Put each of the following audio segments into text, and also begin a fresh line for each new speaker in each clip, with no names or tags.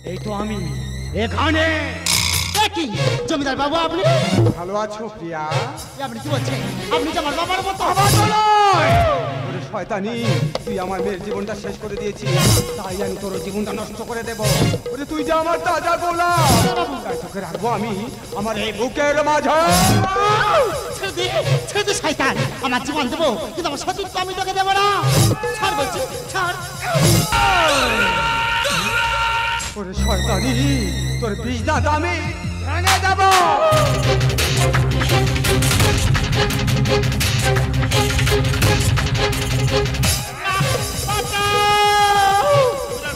এই তো আমি এখানে।
কি জমিদার বাবু আপনি
ভালো আছো প্রিয়া?
আপনি কি বলছেন? আপনি যে আমার বাবার মতো।
ওরে শয়তানি, তুই আমার মেয়ের জীবনটা শেষ করে দিয়েছিস, তাই আমি তোর জীবনটা নষ্ট করে দেবো। ওরে তুই যে আমার তাজা গোলাম, তাই তোকে রাখবো আমি আমার এই বুকের মাঝে।
ছেড়ে শয়তান, আমার জীবন দেবো কিন্তু আমার সতীত্ব আমি তোকে দেবো না। ছাড় বলছি, ছাড়।
ওরে শয়তানি, তোর বিজদাত আমি ভেঙে দেবো।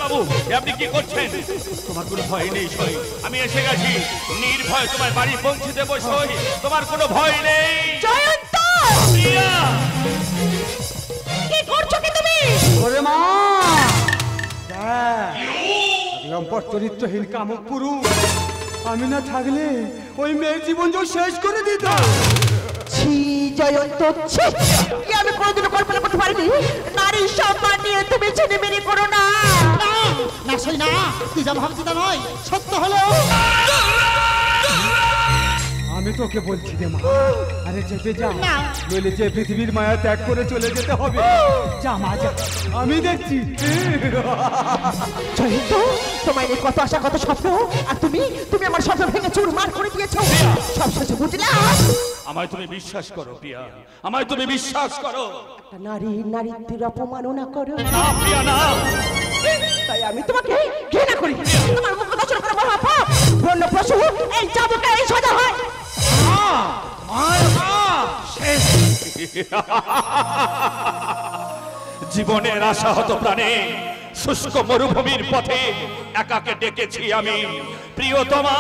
বাবু আপনি কি করছেন? তোমার কোনো ভয় নেই সই, আমি এসে গেছি, নির্ভয় তোমার বাড়ি পৌঁছে দেবো সই, তোমার কোনো ভয় নেই।
জয়ন্ত,
প্রিয়া
কি করছো কি তুমি?
ওরে মা, লম্পট চরিত্রহীন কামুক পুরুষ, আমি না থাকলে ওই মেয়ের জীবন যে শেষ করে দিত।
ছি জয়ন্ত, ছি, আমি কোনোদিনও কল্পনা করতে পারিনি নারীর সম্মান নিয়ে তুমি ছেলেমেয়ে করো না।
না সই না, তুই যা ভাবছি তা নয়, সত্য হলো।
আমি তোকে বলছি রে মা, আরে যেতে যা, নইলে যে পৃথিবীর মায়া ত্যাগ করে চলে যেতে হবে। যা মা যা, আমি দেখছি।
জয়ন্ত, তোমার এই কত আশা কত স্বপ্ন, আর তুমি আমার স্বপ্ন ভেঙে চুরমার করে দিয়েছো। সব শেষ বুঝলাম।
আমায় তুমি বিশ্বাস করো প্রিয়া, আমায় তুমি বিশ্বাস করো।
একটা নারীত্বের অপমাননা করো
না প্রিয়া না,
তাই আমি তোমাকে ঘৃণা করি। তোমার মুখ দর্শন করা মহাপাপ। বন্য পশু এই চাবুকে এই সাজা হয়।
জীবনের আশাহত প্রাণে শুষ্ক মরুভূমির পথে একাকে ডেকেছি আমি প্রিয়তমা।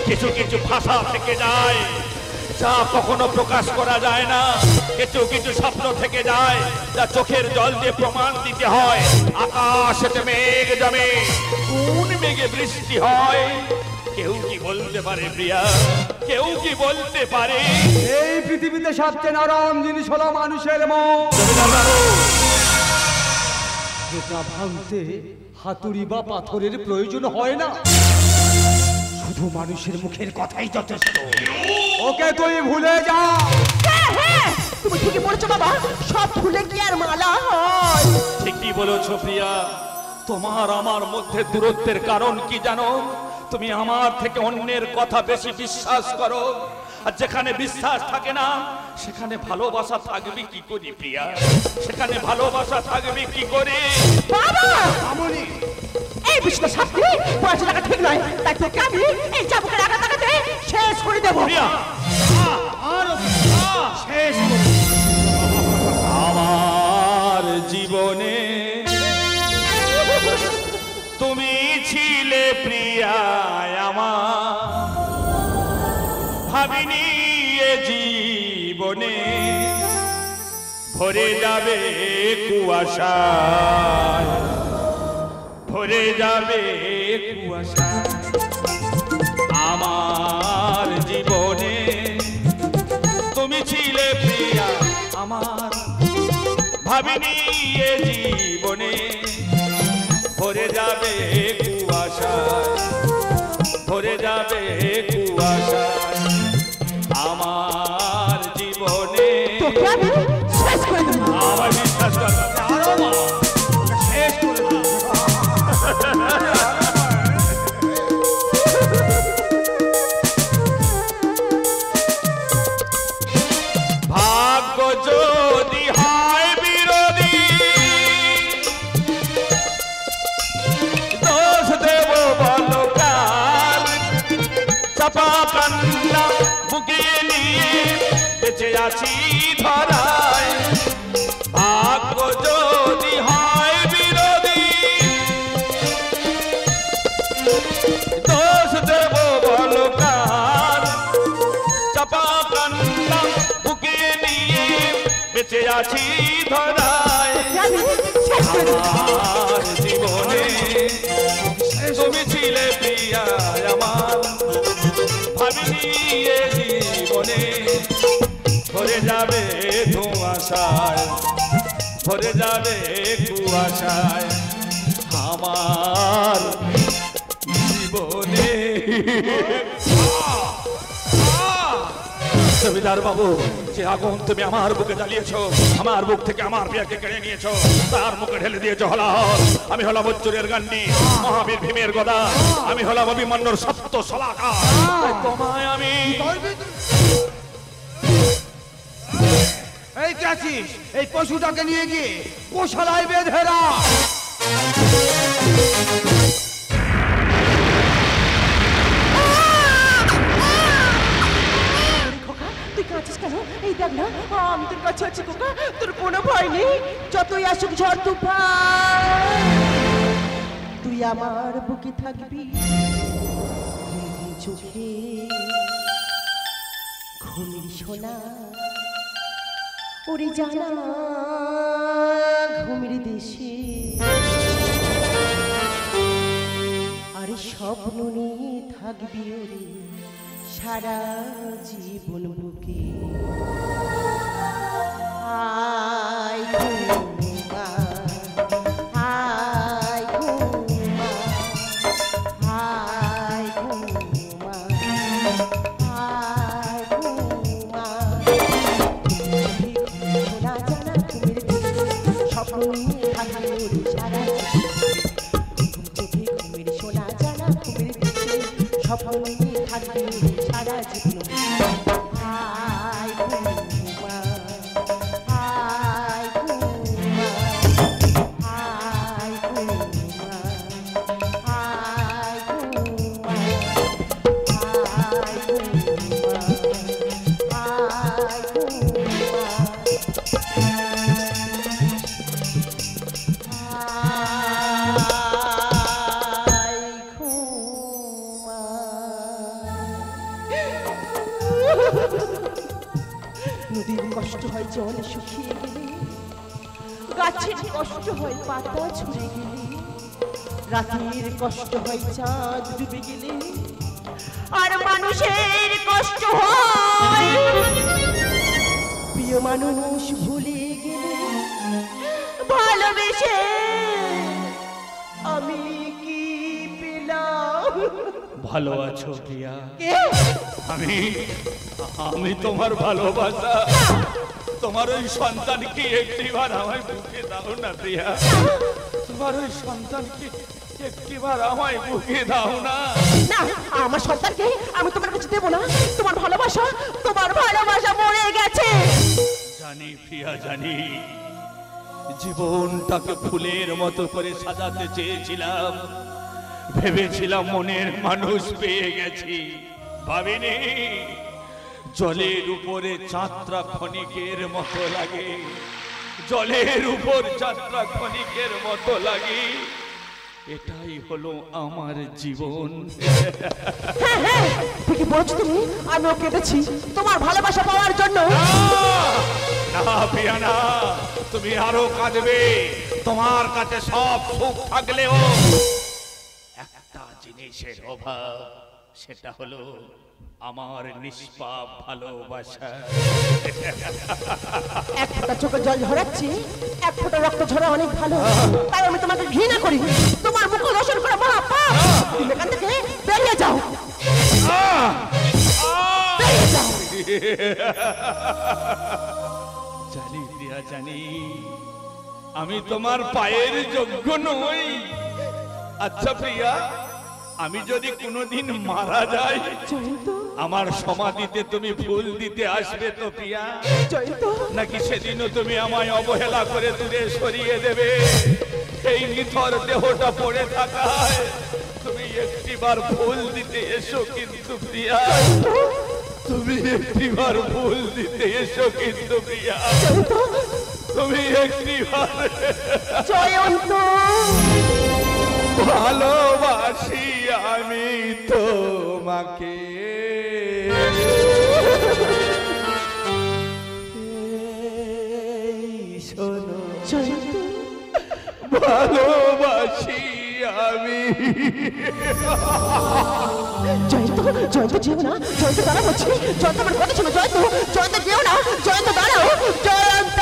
কিছু কিছু ভাষা থেকে যায় যা কখনো প্রকাশ করা যায় না, কিছু কিছু স্বপ্ন থেকে যায় যা চোখের জল দিয়ে প্রমাণ দিতে হয়। আকাশেতে মেঘ জমে, কোন মেঘে বৃষ্টি হয়, কেউ কি বলতে পারে প্রিয়া, কেউ কি বলতে পারে?
এই পৃথিবীতে সবচেয়ে নরম জিনিস হলো মানুষের মন, যেটা ভাঙতে হাতুড়ি বা পাথরের প্রয়োজন হয় না, শুধু মানুষের মুখের কথাই যথেষ্ট। ওকে তুই ভুলে যা।
হ্যাঁ, তুমি ঠিকই বলেছো বাবা, সব ভুলে কি আর মালা হয়?
ঠিকই বলেছো প্রিয়া, তোমার আমার মধ্যে দূরত্বের কারণ কি জানো? তুমি আমার থেকে অন্যের কথা বেশি বিশ্বাস করো, আর যেখানে বিশ্বাস থাকে না সেখানে ভালোবাসা থাকবে কি করে প্রিয়া? সেখানে ভালোবাসা থাকবে কি করে?
বাবা আমনি এই বিষয়টা শাস্তি পয়সা টাকা ঠিক নয়, তাই তোকে আমি এই চাবুকের আঘাত আঘাতে শেষ করে দেবো।
প্রিয়া
আর শেষ করে
আমার জীবনে তুমি ছিলে প্রিয়া আমার, ভাবিনি এ জীবনে ভরে যাবে কুয়াশায়, ভরে যাবে কুয়াশা। আমার জীবনে তুমি ছিলে প্রিয়া আমার, ভাবিনি এ জীবনে ভরে যাবে কুয়াশায়, ভরে যাবে কুয়াশায়। আমার জীবনে
তোকে আমি শেষ করে দেবো।
আমার বিশ্বাস করো,
আরো মা শেষ করে দিই।
ভাগ্য যদি হয় বিরোধী, দোষ দেব বলো কার? চাপা কান্না বুকে নিয়ে বেঁচে আছি ধরায়। ভাগ্য যদি হয় বিরোধী, দোষ দেব বলো কার? চাপা কান্না বুকে নিয়ে বেঁচে আছি ধরায়। আমার জীবনে তুমি ছিলে প্রিয়া আমার, ভাবিনি এ জীবনে ভরে যাবে ধোঁয়াশায়, ভরে যাবে কুয়াশায়। আমার জমিদার বাবু, যে আগুন তুমি আমার বুকে জ্বালিয়েছো, আমার বুক থেকে আমার প্রিয়াকে কেড়ে নিয়েছো, তার মুখে ঢেলে দিয়েছো হলাহল। আমি হলাম অচ্চুরের গান্ডি, মহাবীর ভীমের গদা, আমি হলাম অভিমন্যুর সপ্ত শলাকা। তোমায় আমি
এই কে আছিস? এই পশুটাকে নিয়ে গিয়ে গোশালায় বেঁধে রাখ।
তুই কাঁদছিস কেন? এই দেখ না, আমি তোর কাছে আছি খোকা, তোর কোনো ভয় নেই। যতই আসুক ঝড় তুফান, তুই আমার বুকে থাকবি। চোখে ঘুমির সোনা, ওরে জানা ঘুমির দেশে, আরে স্বপ্ন নিয়ে থাকবি ওরে সারা জীবন বুকে। আয় ঘুমা, আয় ঘুমা, আয় ঘুমা, আয় ঘুমা। সোনা জানা ঘুমের দেশে, স্বপ্ন নিয়ে থাকবি ওরে সারা চোখে ঘুমের সোনা জানা ঘুমের দেশে, স্বপ্ন নিয়ে থাকবি সারা জীবন। আয় ঘুমা, আয় ঘুমা, আয় ঘুমা, আয় ঘুমা, আয় ঘুমা, আয় নদীর কষ্ট হয় জল শুকিয়ে গেলে, গাছের কষ্ট হয় পাতা ঝরে গেলে, রাতের কষ্ট হয় চাঁদ ডুবে গেলে, আর মানুষের কষ্ট হয় প্রিয় মানুষ ভুলে গেলে। ভালোবেসে আমি কি পেলাম?
ভালো আছো প্রিয়া? আমি তোমার ভালোবাসা, তোমার ওই সন্তানকে একটিবার আমায় বুকে দাও না প্রিয়া। তোমার ওই সন্তানকে একটিবার আমায় বুকে দাও না।
না, আমার সন্তানকে আমি তোমার কাছে দেবো না। তোমার ভালোবাসা মরে গেছে।
জানি প্রিয়া, জানি। জীবনটাকে ফুলের মতো করে সাজাতে চেয়েছিলাম, ভেবেছিলাম মনের মানুষ পেয়ে গেছি। ভাবিনি জলের উপরে চাঁদটা ক্ষণিকের মতো লাগে, জলের উপর চাঁদটা ক্ষণিকের মতো লাগে। এটাই হলো আমার জীবন।
হ্যাঁ হ্যাঁ, ঠিকই বলছো তুমি। আমিও কেটেছি তোমার ভালোবাসা পাওয়ার জন্য।
না প্রিয়া না, তুমি আরো কাঁদবে। তোমার কাছে সব সুখ থাকলেও একটা জিনিসের অভাব, সেটা হলো আমার নিষ্পাপ ভালোবাসা।
এক ফোঁটা চোখে জল ঝরাচ্ছি, এক ফোঁটা রক্ত ঝরা অনেক ভালো। তাই আমি তোমাকে ঘৃণা করি। তোমার মুখ দর্শন করা মহাপাপ। তুমি এখান থেকে বেরিয়ে যাও, বেরিয়ে যাও।
জানি প্রিয়া, জানি আমি তোমার পায়ের যোগ্য নই। আচ্ছা প্রিয়া, আমি যদি কোনোদিন মারা যাই, আমার সমাধিতে তুমি ফুল দিতে আসবে তো প্রিয়া? নাকি সেদিনও তুমি আমায় অবহেলা করে দূরে সরিয়ে দেবে? এই নিথর দেহটা পড়ে থাকায় তুমি একটিবার ফুল দিতে এসো কিন্তু প্রিয়া। তুমি একটিবার ফুল দিতে এসো কিন্তু প্রিয়া। তুমি একটিবার।
জয়ন্ত,
ভালোবাসি আমি তোমাকে, শোনো
জয়ন্ত,
ভালোবাসি আমি।
জয়ন্ত, জয়ন্ত যেও না। জয়ন্ত দাঁড়া বলছি। জয়ন্ত আমার কথা শোনো। জয়ন্ত, জয়ন্ত যেও না। জয়ন্ত দাঁড়াও। জয়ন্ত,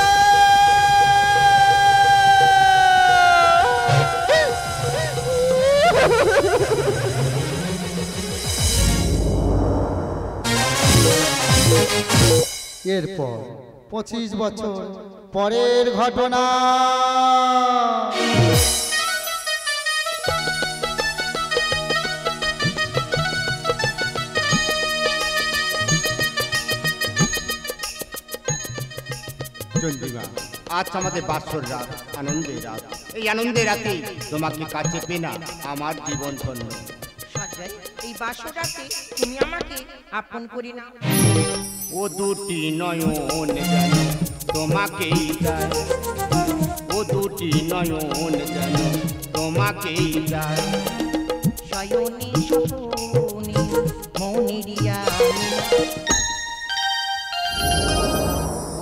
এরপর 25 বছর পরের ঘটনা।
চন্দ্রিমা, আজ আমাদের বাসর রাত, আনন্দের রাত। এই আনন্দের রাতে তোমাকে কাছে পেয়ে না আমার জীবন ধন্য।
সঞ্জয়, এই বাসরাতে তুমি আমাকে আপন করি না।
ও দুটি নয়ন যেন তোমাকেই চায়, ও দুটি নয়ন যেন তোমাকেই চায়।
শয়নে স্বপনে মনেরিয়া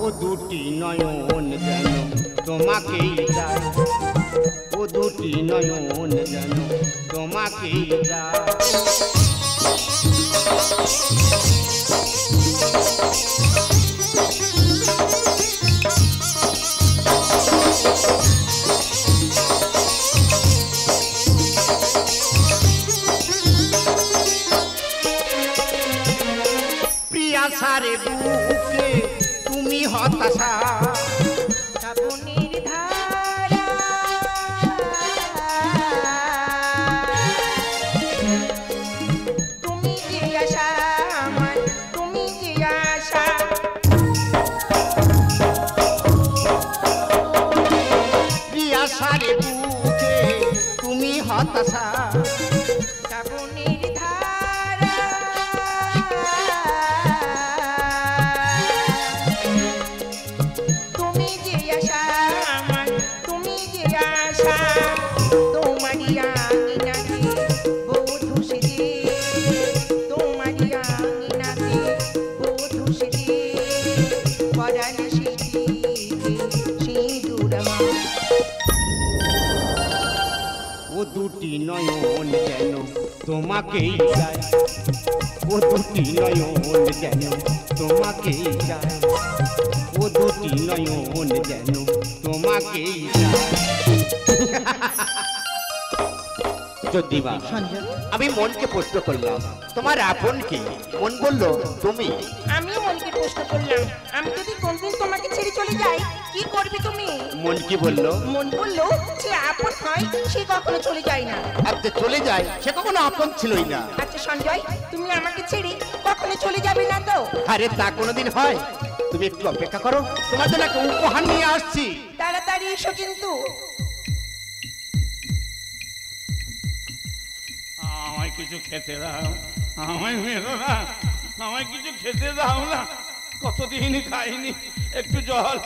ও দুটি নয়ন যেন তোমাকেই চায়, ও দুটি নয়ন যেন তোমাকেই চায়। প্রিয়া সারে বুকে তুমি হতাশা,
শ্রাবণের ধারা তুমি যে আশা আমার, তুমি যে আশা।
প্রিয়া সারে বুকে তুমি হতাশা,
শ্রাবণের ধারা তুমি যে আশা আমার, তুমি যে আশা। তোমারই আঙিনাতে বধূ সেজে, তোমারই আঙিনাতে বধূ সেজে পরাণ শিখিতে সিঁদুর আমার।
ও দুটি নয়ন যেন তোমাকেই চায়, ও দুটি নয়ন যেন তোমাকেই চায়, ও দুটি নয়ন যেন তোমাকেই চায়। চন্দ্রিমা,
সঞ্জয়,
আমি মনকে প্রশ্ন করলাম তোমার আপন কি? মন বলল তুমি।
আমিও মনকে প্রশ্ন করলাম, আমি যদি কোনদিন তোমাকে ছেড়ে চলে যাই কি করবে তুমি?
মন কি বলল?
মন বললো যে আপন হয় সে কখনো চলে যায় না।
আচ্ছা চলে যায়, সে কখনো আপন ছিলই না।
আচ্ছা সঞ্জয়, তুমি আমাকে ছেড়ে কখনো চলে যাবে না তো?
আরে তা কোনোদিন হয়? তুমি একটু অপেক্ষা করো, তোমার জন্য একটা উপহার নিয়ে আসছি।
তাড়াতাড়ি এসো কিন্তু।
আমায় কিছু খেতে দাও, আমায় মেরো না, আমায় কিছু খেতে দাও না, কতদিন খাইনি। একটু জল,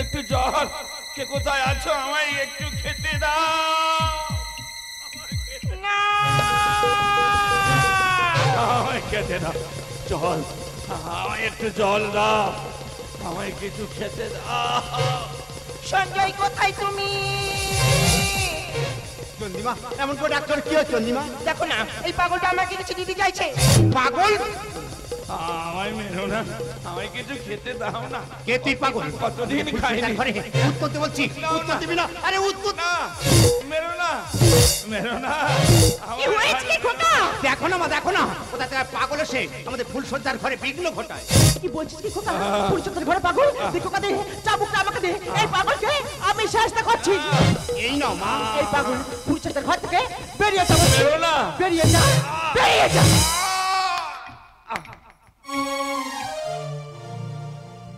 একটু জল, কে কোথায় আছো? আমায় একটু খেতে দাও,
না,
আমায় খেতে দাও, জল, আমায় একটু জল দাও, আমায় কিছু খেতে দাও।
সঞ্জয় কোথায় তুমি?
চন্দ্রিমা, এমন করে ডাক্তার কি হয়? চন্দ্রিমা
দেখো না, এই পাগলটা আমাকে কিছু দিতে চাইছে।
পাগল?
আমায় মেরো না, আমায় কিছু খেতে দাও না।
কে তুই পাগল?
কতদিন খাইনি।
ঘরে উত্তর দিতে বলছি, উত্তর দিবি না? আরে উত্তর
না, মেরো না, মেরো না।
কি হয়েছে কি খোকা?
দেখো না মা, দেখো না, কোথা থেকে পাগল এসে আমাদের ফুলসজ্জার ঘরে বিঘ্ন ঘটায়।
কি বলছিস কি খোকা? পুরুষত্বের ঘরে পাগল? দেখো কাদে, চাবুকটা আমাকে দে। এই পাগলকে আমি চেষ্টা করছি।
এই নাও মা।
এই পাগল পুরুষত্বের ঘর থেকে বেরিয়ে যাবো।
মেরো না।
বেরিয়ে যা, বেরিয়ে যা।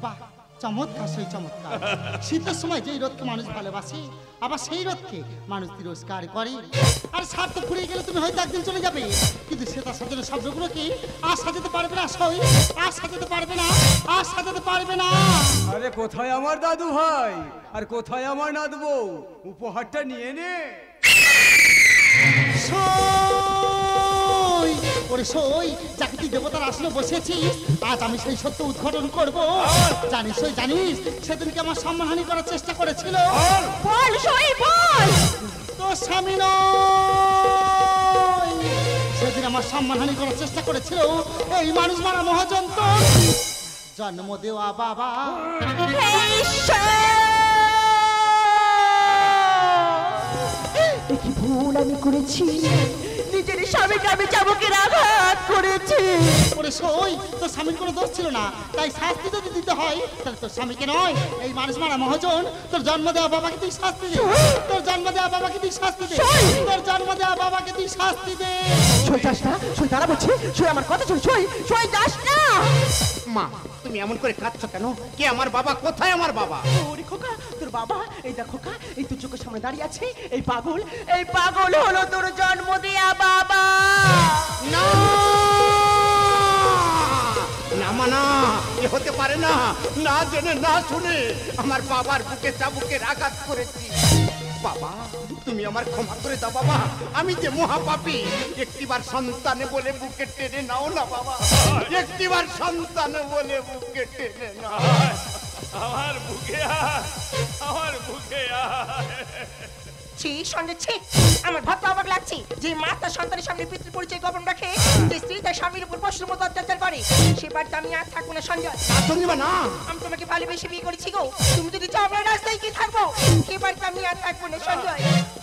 বাহ, চমৎকার, সেই চমৎকার। শীতের সময় যেই রোদকে মানুষ ভালোবাসে, আবার সেই রোদকে মানুষ তিরস্কার করে। আর স্বার্থ ফুরিয়ে গেলে তুমি হয়তো একদিন চলে যাবে, কিন্তু সে তার সাথে শব্দগুলোকে আর সাজাতে পারবে না। সই আর সাজাতে পারবে না, আর সাজাতে পারবে না।
আরে কোথায় আমার দাদু ভাই, আর কোথায় আমার নাদু বউ? উপহারটা নিয়ে নে।
সই, ওরে সই, যাকে তুই দেবতার আসনে বসেছিস, আজ আমি সেই সত্য উদ্ঘাটন করব। জানিস সই, জানিস সেদিনকে আমার সম্মানহানি করার চেষ্টা করেছিল।
বল সই বল।
তোর স্বামী নয়, সেদিন আমার সম্মানহানি করার চেষ্টা করেছিল এই মানুষ মারা মহাজন্ত। জন্ম দেওয়া বাবা,
কি ভুল আমি করেছি, নিজের স্বামীকে আমি চাবুকের আঘাত করেছি।
ওরে সই, তোর স্বামীর কোনো দোষ ছিল না, তাই শাস্তি যদি দিতে হয় তাহলে তোর স্বামীকে নয়, এই মানুষ মারা মহাজন। তোর জন্ম দেওয়া বাবাকে তুই শাস্তি দে, তোর জন্ম দেওয়া বাবাকে তুই শাস্তি দে, তোর জন্ম দেওয়া বাবাকে তুই শাস্তি দে।
সই যাস না, সই দাঁড়া বলছি, সই আমার কথা শুন, সই সই যাস না।
মা তুমি এমন করে কাঁদছো কেন? কে আমার বাবা? কোথায় আমার বাবা?
ওরে খোকা, তোর বাবা এই দেখ খোকা, এই তোর চোখের সামনে দাঁড়িয়ে আছে। এই পাগল হলো তোর জন্ম দেয়া বাবা।
না না মা, না, এ হতে পারে না। না জেনে না শুনে আমার বাবার বুকে চাবুকের আঘাত করেছি। বাবা তুমি আমার ক্ষমা করে দাও বাবা, আমি যে মহাপাপী। একটিবার সন্তানে বলে বুকে টেনে নাও না বাবা, একটিবার সন্তানে বলে বুকে টেনে নাও।
আমার বুকে আমার বুকে
ছি সঙ্গে ছি, আমার ভাবতে অবাক লাগছে যে মা তার সন্তানের সামনে পিতৃ পরিচয় গোপন রাখে, যে স্ত্রী তার স্বামীর উপর পশুর মতো অত্যাচার করে। সে বাড়িতে আমি আর থাকবো না সঞ্জয়।
না
আমি তোমাকে ভালোবেসে বিয়ে করেছি গো, তুমি যদি চাও আমরা রাস্তায় কি থাকবো, সে বাড়িতে আমি আর থাকবো না সঞ্জয়।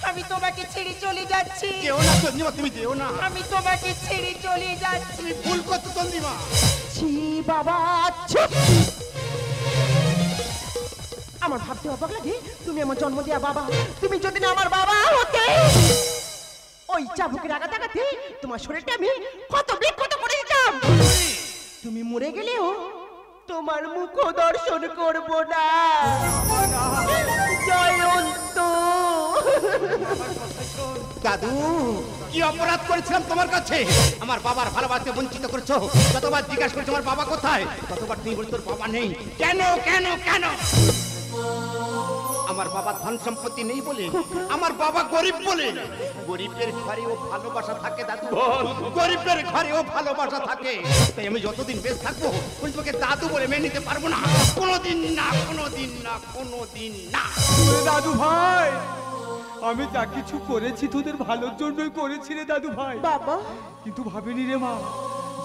আমি তোমাকে ছেড়ে চলে যাচ্ছি।
যেও না চন্দ্রিমা, তুমি যেও না।
আমি তোমাকে ছেড়ে চলে যাচ্ছি।
তুমি ভুল করছো চন্দ্রিমা।
ছি বাবা, ছি। আমার ভাবতে অবাক লাগে, তুমি আমার জন্ম দেয়া বাবা, তুমি যদি না আমার বাবা হতে, ওই চাবুকের আঘাত আঘাতে তোমার শরীরটা আমি কত বিক্ষত করে দিতাম। তুমি মরে গেলেও তোমার মুখ দর্শন করব না। জয়ন্ত,
দাদু কি অপরাধ করেছিলাম তোমার কাছে? আমার বাবার ভালোবাসতে বঞ্চিত করেছো। যতবার জিজ্ঞাসা করেছো আমার বাবা কোথায়, ততবার তুমি বলছো তোর বাবা নেই। কেন কেন কেন? আমার বাবার ধন সম্পত্তি নেই বলে, আমার বাবা গরিব বলে। গরিবের ঘরেও ভালোবাসা থাকে দাদু, গরিবের ঘরেও ভালোবাসা থাকে। তাই আমি যতদিন বেশ থাকবো তোকে দাদু বলে মেনে নিতে পারবো না, কোনোদিন না, কোনোদিন না, কোনোদিন না।
দাদু ভাই, আমি যা কিছু করেছি তোদের ভালোর জন্যই করেছি রে দাদু ভাই।
বাবা
কিন্তু ভাবিনি রে মা,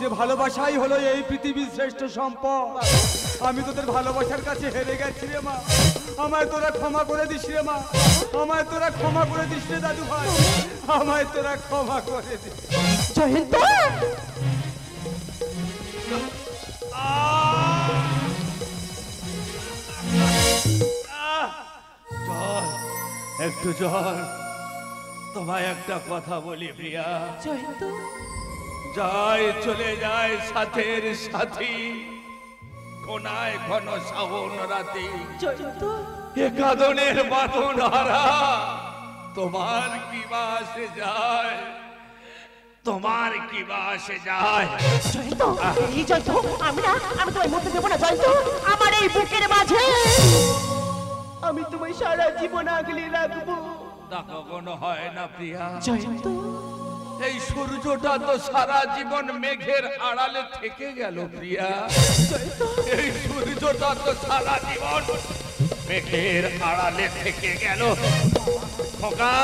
যে ভালোবাসাই হলো এই পৃথিবীর শ্রেষ্ঠ সম্পদ। আমি তোদের ভালোবাসার কাছে হেরে গেছি রে মা, আমায় তোরা ক্ষমা করে দিস রে মা, আমায় তোরা ক্ষমা করে দিস রে দাদু ভাই, আমায় তোরা ক্ষমা করে দিস।
জয়ন্ত,
জল, একটু জল। তোমায় একটা কথা বলি প্রিয়া,
জয়ন্ত,
যায় চলে যায় সাথের সাথী, কোনায় ঘন শ্রাবণ রাতে,
জয়ন্ত,
এ কাঁদনের বাঁধন হারা। তোমার কি বাসে যায়, তোমার কি বাসে যায়?
জয়ন্ত, এই জয়ন্ত, আমি তোমায় মরতে দেবো না জয়ন্ত। আমার এই বুকের মাঝে আমি তোমায় সারা জীবন আগলে রাখবো।
তা কখনো হয় না প্রিয়া।
জয়ন্ত,
এই সূর্যটা তো সারা জীবন মেঘের আড়ালে থেকে গেল প্রিয়া। এই সূর্যটা তো সারা জীবন মেঘের আড়ালে থেকে গেল। খোকা,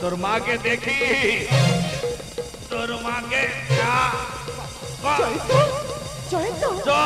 তোর মাকে দেখি, তোর মাকে
জয়ন্ত, জয়ন্ত,
যা